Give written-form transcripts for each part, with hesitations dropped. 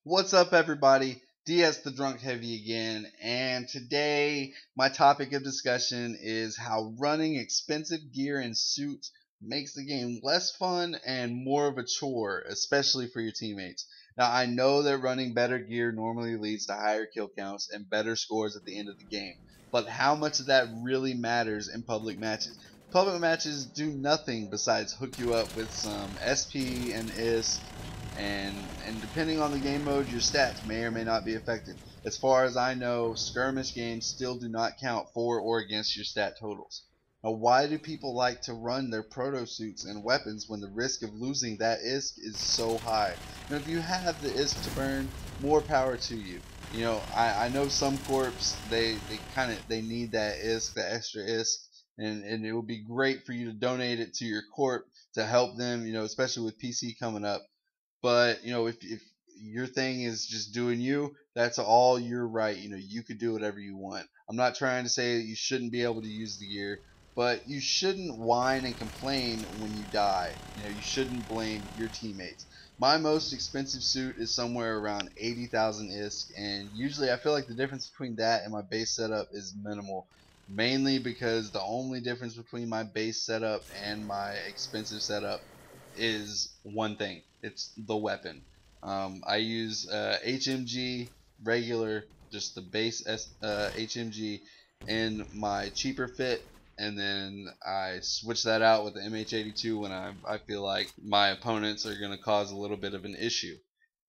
What's up, everybody? DS the Drunk Heavy again, and today my topic of discussion is how running expensive gear and suits makes the game less fun and more of a chore, especially for your teammates. Now, I know that running better gear normally leads to higher kill counts and better scores at the end of the game, but how much of that really matters in public matches? Public matches do nothing besides hook you up with some SP and ISK, and depending on the game mode, your stats may or may not be affected. As far as I know, skirmish games still do not count for or against your stat totals. Now, why do people like to run their proto suits and weapons when the risk of losing that ISK is so high? Now, if you have the ISK to burn, more power to you. I know some corps, they need that ISK, the extra ISK, and it would be great for you to donate it to your corp to help them, especially with PC coming up. But if your thing is just doing you, that's all your right. You could do whatever you want. I'm not trying to say that you shouldn't be able to use the gear, but you shouldn't whine and complain when you die. You shouldn't blame your teammates. My most expensive suit is somewhere around 80,000 ISK, and usually I feel like the difference between that and my base setup is minimal. Mainly because the only difference between my base setup and my expensive setup is one thing. It's the weapon. I use HMG regular, just the base HMG in my cheaper fit, and then I switch that out with the MH82 when I feel like my opponents are going to cause a little bit of an issue.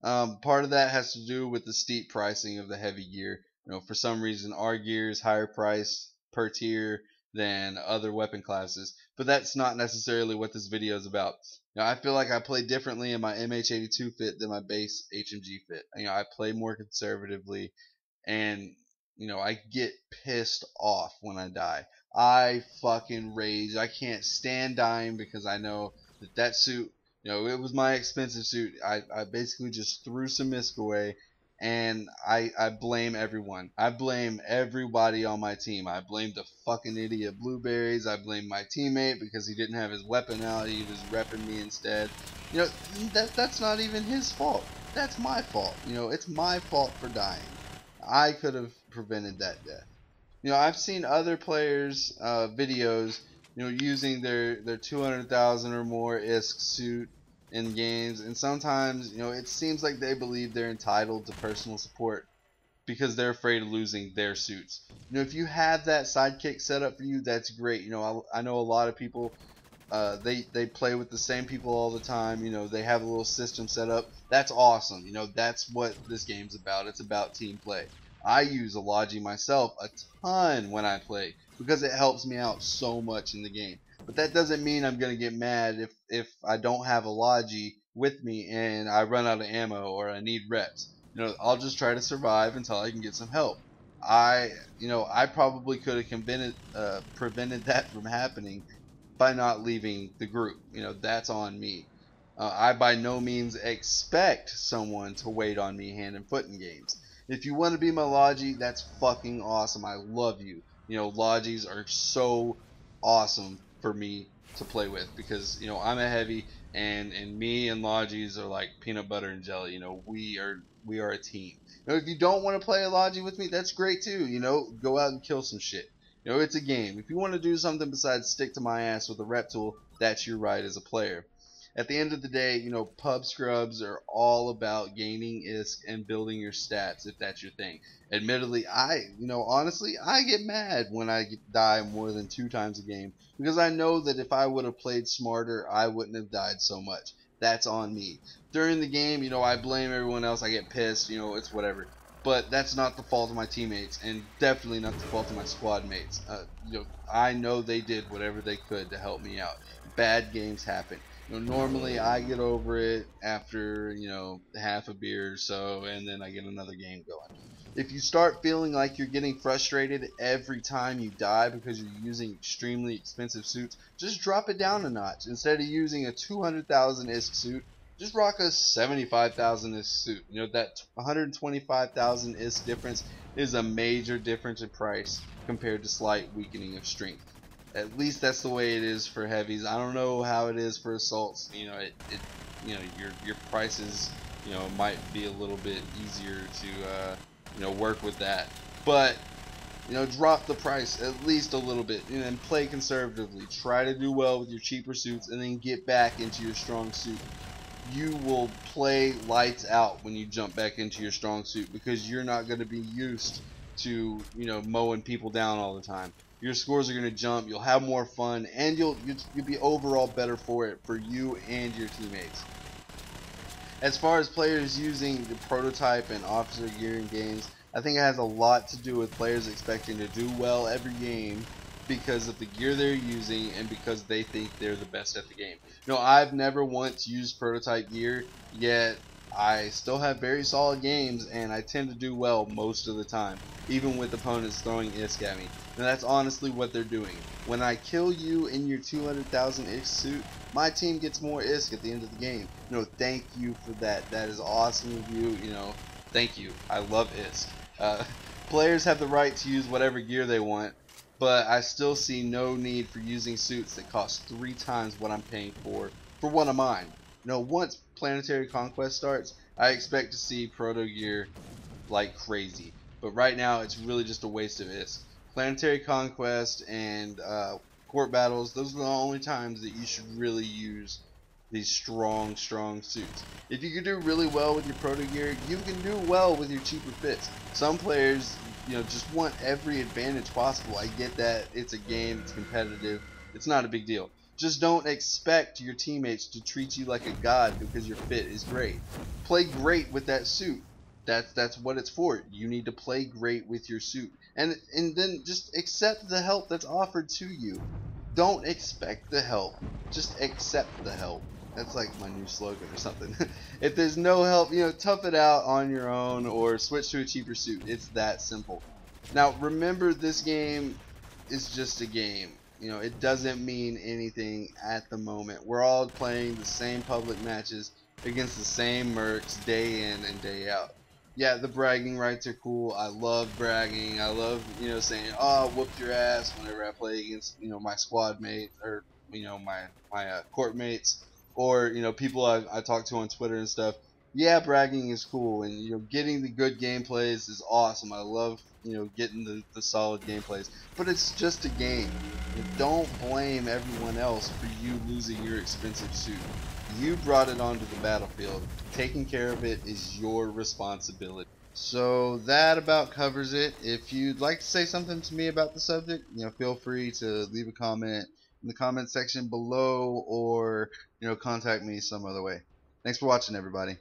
Part of that has to do with the steep pricing of the heavy gear. For some reason, our gear is higher priced per tier than other weapon classes, but that's not necessarily what this video is about. I feel like I play differently in my MH82 fit than my base HMG fit. I play more conservatively, and I get pissed off when I die. I fucking rage. I can't stand dying because I know that suit, it was my expensive suit. I basically just threw some misc away, and I blame everyone. I blame everybody on my team. I blame the fucking idiot Blueberries. I blame my teammate because he didn't have his weapon out. He was repping me instead. You know, that's not even his fault. That's my fault. It's my fault for dying. I could have prevented that death. I've seen other players' videos, using their 200,000 or more ISK suit in games, and sometimes, it seems like they believe they're entitled to personal support because they're afraid of losing their suits. If you have that sidekick set up for you, that's great. I know a lot of people, they play with the same people all the time. They have a little system set up. That's awesome. That's what this game's about. It's about team play. I use a Logi myself a ton when I play because it helps me out so much in the game. But that doesn't mean I'm gonna get mad if I don't have a Logi with me and I run out of ammo or I need reps. I'll just try to survive until I can get some help. I probably could have prevented that from happening by not leaving the group. That's on me. I by no means expect someone to wait on me hand and foot in games. If you want to be my Logi, that's fucking awesome. I love you. Logis are so awesome for me to play with because I'm a heavy, and me and Logis are like peanut butter and jelly. We are a team. If you don't want to play a Logi with me, that's great too. Go out and kill some shit. It's a game. If you want to do something besides stick to my ass with a rep tool, that's your right as a player. At the end of the day, pub scrubs are all about gaining ISK and building your stats if that's your thing. Admittedly, honestly, I get mad when I die more than 2 times a game because I know that if I would have played smarter, I wouldn't have died so much. That's on me. During the game, I blame everyone else. I get pissed, it's whatever. But that's not the fault of my teammates, and definitely not the fault of my squad mates. I know they did whatever they could to help me out. Bad games happen. Normally I get over it after, half a beer or so, and then I get another game going. If you start feeling like you're getting frustrated every time you die because you're using extremely expensive suits, just drop it down a notch. Instead of using a 200,000 ISK suit, just rock a 75,000 ISK suit. That 125,000 ISK difference is a major difference in price compared to slight weakening of strength. At least that's the way it is for heavies. I don't know how it is for assaults. Your prices it might be a little bit easier to work with that. But drop the price at least a little bit and then play conservatively. Try to do well with your cheaper suits and then get back into your strong suit. You will play lights out when you jump back into your strong suit because you're not going to be used to mowing people down all the time. Your scores are going to jump, you'll have more fun, and you'll be overall better for it, for you and your teammates. As far as players using the prototype and officer gear in games, I think it has a lot to do with players expecting to do well every game because of the gear they're using and because they think they're the best at the game. I've never once used prototype gear, yet I still have very solid games and I tend to do well most of the time, even with opponents throwing ISK at me. And that's honestly what they're doing. When I kill you in your 200,000 ISK suit, my team gets more ISK at the end of the game. Thank you for that. That is awesome of you. Thank you. I love ISK. Players have the right to use whatever gear they want, but I still see no need for using suits that cost 3 times what I'm paying for one of mine. Once Planetary Conquest starts, I expect to see proto gear like crazy. But right now, it's really just a waste of ISK. Planetary Conquest and court battles, those are the only times that you should really use these strong suits. If you can do really well with your proto gear, you can do well with your cheaper fits. Some players, just want every advantage possible. I get that it's a game, it's competitive, it's not a big deal. Just don't expect your teammates to treat you like a god because your fit is great. Play great with that suit. That's what it's for. You need to play great with your suit, and then just accept the help that's offered to you. Don't expect the help, just accept the help. That's like my new slogan or something. If there's no help, tough it out on your own or switch to a cheaper suit. It's that simple. Now remember, this game is just a game. It doesn't mean anything at the moment. We're all playing the same public matches against the same mercs day in and day out. Yeah, the bragging rights are cool. I love bragging. I love, saying, "Oh, I whooped your ass" whenever I play against, my squad mate or, my court mates, or people I talk to on Twitter and stuff. Yeah, bragging is cool, and getting the good gameplays is awesome. I love getting the solid gameplays, but it's just a game. Don't blame everyone else for you losing your expensive suit. You brought it onto the battlefield. Taking care of it is your responsibility. So that about covers it. If you'd like to say something to me about the subject, feel free to leave a comment in the comment section below, or contact me some other way. Thanks for watching, everybody.